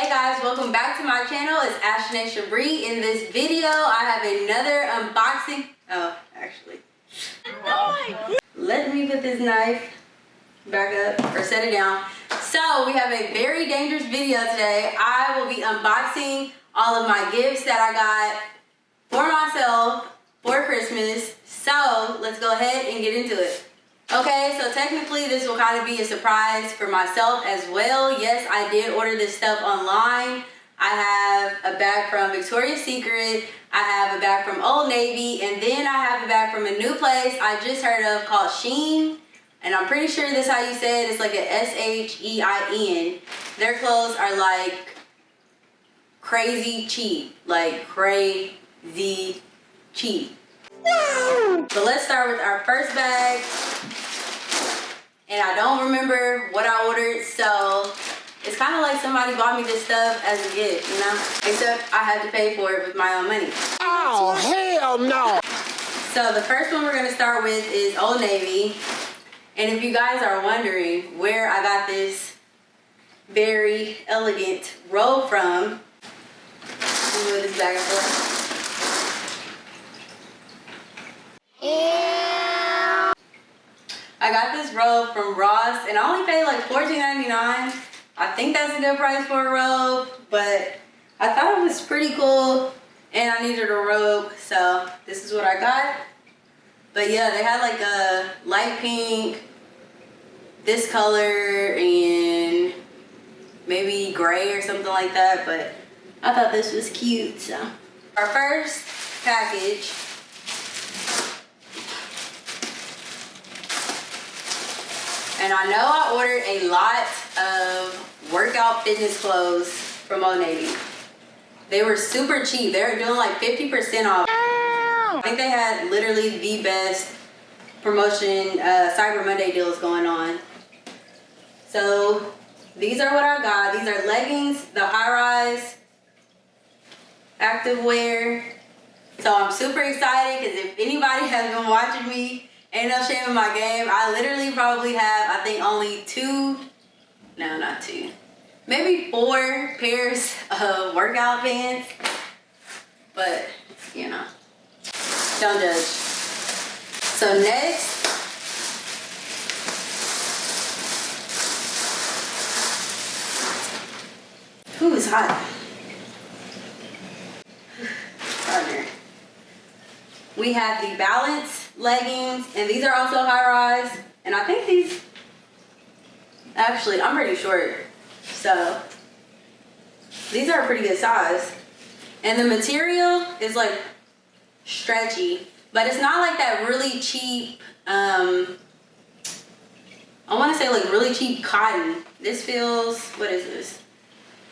Hey guys, welcome back to my channel. It's Ashane Shabree. In this video, I have another unboxing. Oh, actually. Let me put this knife back up or set it down. So we have a very dangerous video today. I will be unboxing all of my gifts that I got for myself for Christmas. So let's go ahead and get into it. Okay, so technically this will kind of be a surprise for myself as well. Yes, I did order this stuff online. I have a bag from Victoria's Secret. I have a bag from Old Navy. And then I have a bag from a new place I just heard of called Shein. And I'm pretty sure this is how you say it. It's like a S-H-E-I-N. Their clothes are like crazy cheap. Like crazy cheap. So let's start with our first bag. And I don't remember what I ordered, so it's kind of like somebody bought me this stuff as a gift, you know? Except I had to pay for it with my own money. Oh, hell no! So the first one we're gonna start with is Old Navy. And if you guys are wondering where I got this very elegant robe from, let me move this back and forth. I got this robe from Ross and I only paid like $14.99. I think that's a good price for a robe, but I thought it was pretty cool and I needed a robe, so this is what I got. But yeah, they had like a light pink, this color, and maybe gray or something like that, but I thought this was cute. So our first package . And I know I ordered a lot of workout fitness clothes from Old Navy. They were super cheap. They were doing like 50% off. I think they had literally the best promotion, Cyber Monday deals going on. So these are what I got. These are leggings, the high-rise active wear. So I'm super excited because if anybody has been watching me, ain't no shame in my game. I literally probably have, I think only not two, maybe 4 pairs of workout pants. But, you know, don't judge. So next, ooh, it's hot. Harder. We have the Balance leggings, and these are also high rise, and I think these, actually I'm pretty short, so these are a pretty good size. And the material is like stretchy, but it's not like that really cheap, I want to say like really cheap cotton. This feels, what is this?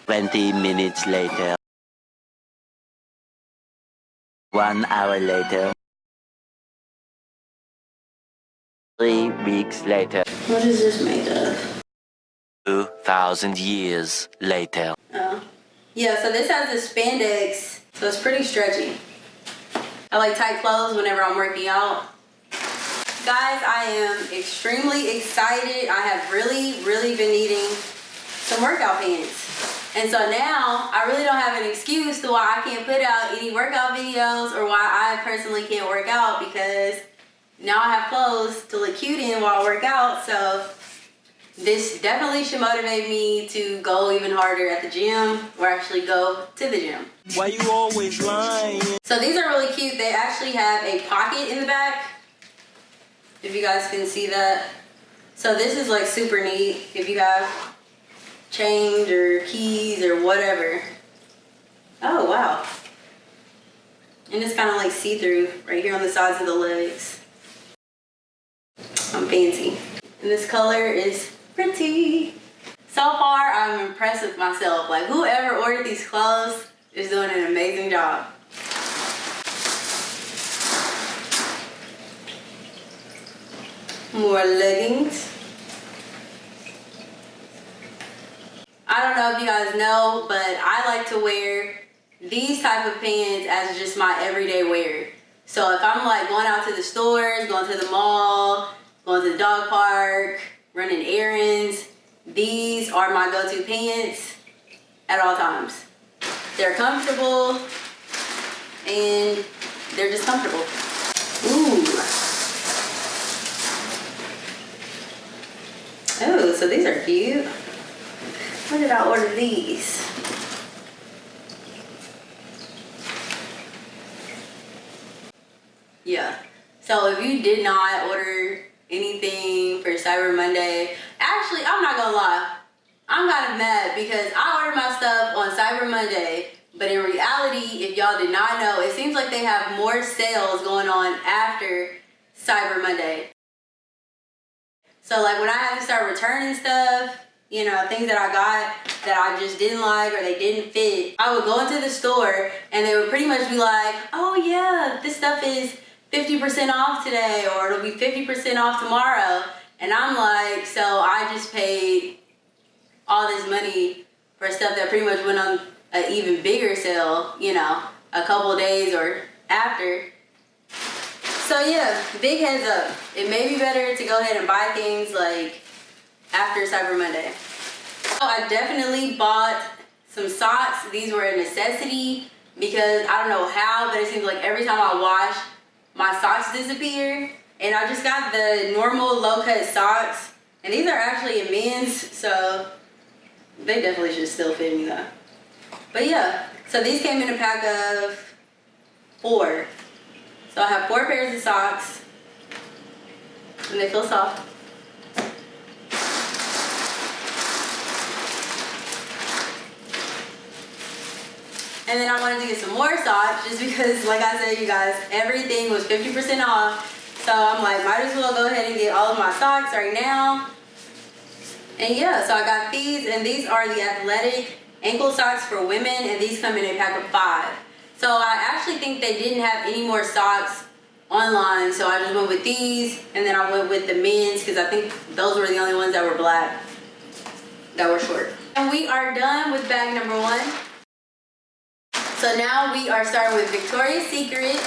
20 minutes later. 1 hour later. 3 weeks later. What is this made of? 2,000 years later. Oh. Yeah, so this has the spandex, so it's pretty stretchy. I like tight clothes whenever I'm working out. Guys, I am extremely excited. I have really been needing some workout pants. And so now I really don't have an excuse to why I can't put out any workout videos or why I personally can't work out, because now I have clothes to look cute in while I work out. So this definitely should motivate me to go even harder at the gym, or actually go to the gym. Why you always lying? So these are really cute. They actually have a pocket in the back, if you guys can see that. So this is like super neat if you have change or keys or whatever. Oh wow. And it's kind of like see-through right here on the sides of the legs. I'm fancy. And this color is pretty. So far, I'm impressed with myself. Like, whoever ordered these clothes is doing an amazing job. More leggings. I don't know if you guys know, but I like to wear these type of pants as just my everyday wear. So if I'm like going out to the stores, going to the mall, going to the dog park, running errands, these are my go-to pants. at all times. They're comfortable and they're just comfortable. Ooh. Oh, so these are cute. When did I order these? Yeah. So if you did not order anything for Cyber Monday, actually, I'm not gonna lie. I'm kind of mad because I ordered my stuff on Cyber Monday, but in reality, if y'all did not know, it seems like they have more sales going on after Cyber Monday. So like when I have to start returning stuff, you know, things that I got that I just didn't like or they didn't fit, I would go into the store and they would pretty much be like, oh yeah, this stuff is 50% off today, or it'll be 50% off tomorrow. And I'm like, so I just paid all this money for stuff that pretty much went on an even bigger sale, you know, a couple of days or after. So yeah, big heads up. It may be better to go ahead and buy things like after Cyber Monday. So I definitely bought some socks. These were a necessity because I don't know how, but it seems like every time I wash, my socks disappear. And I just got the normal low-cut socks. And these are actually in men's, so they definitely should still fit me though. But yeah, so these came in a pack of 4. So I have 4 pairs of socks. And they feel soft. And then I wanted to get some more socks just because, like I said, you guys, everything was 50% off. So I'm like, might as well go ahead and get all of my socks right now. And yeah, so I got these, and these are the athletic ankle socks for women, and these come in a pack of 5. So I actually think they didn't have any more socks online, so I just went with these, and then I went with the men's because I think those were the only ones that were black, that were short. And we are done with bag number 1. So now we are starting with Victoria's Secret.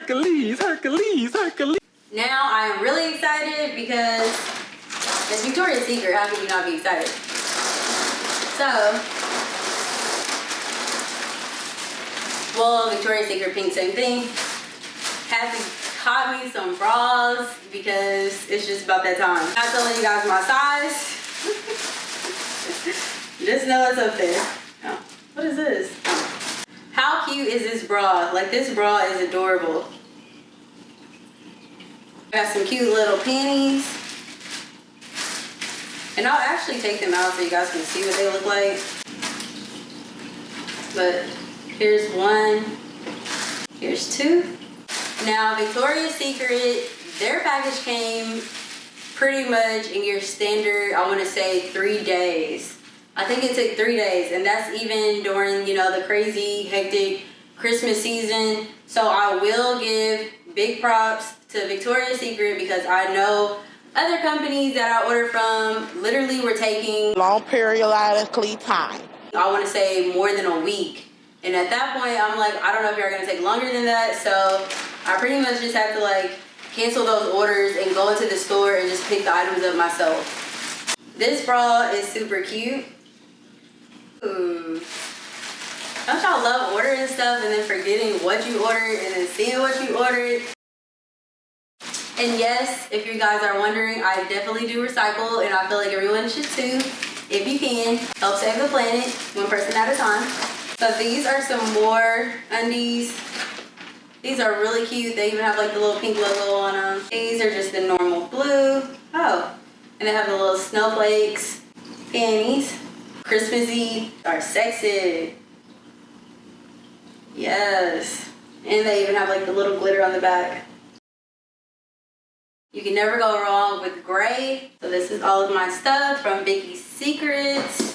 Hercules, Hercules, Hercules. Now I am really excited because it's Victoria's Secret. How can you not be excited? So, well, Victoria's Secret pink, same thing. Had to cop me some bras because it's just about that time. I'm not telling you guys my size. Just know it's up there. Oh, what is this? Oh. How cute is this bra? Like, this bra is adorable. Got some cute little panties. And I'll actually take them out so you guys can see what they look like. But here's 1. Here's 2. Now, Victoria's Secret, their package came pretty much in your standard, I want to say 3 days. I think it took 3 days, and that's even during, you know, the crazy hectic Christmas season. So I will give big props to Victoria's Secret because I know other companies that I ordered from literally were taking long periodically time. I want to say more than a week. And at that point, I'm like, I don't know if you're going to take longer than that. So I pretty much just have to like cancel those orders and go into the store and just pick the items up myself. This bra is super cute. Ooh. Don't y'all love ordering stuff and then forgetting what you ordered and then seeing what you ordered? And yes, if you guys are wondering, I definitely do recycle, and I feel like everyone should too. If you can, help save the planet, 1 person at a time. So these are some more undies. These are really cute. They even have like the little pink logo on them. These are just the normal blue. Oh, and they have the little snowflakes panties. Christmassy are sexy. Yes. And they even have like the little glitter on the back. You can never go wrong with gray. So this is all of my stuff from Vicky's Secrets.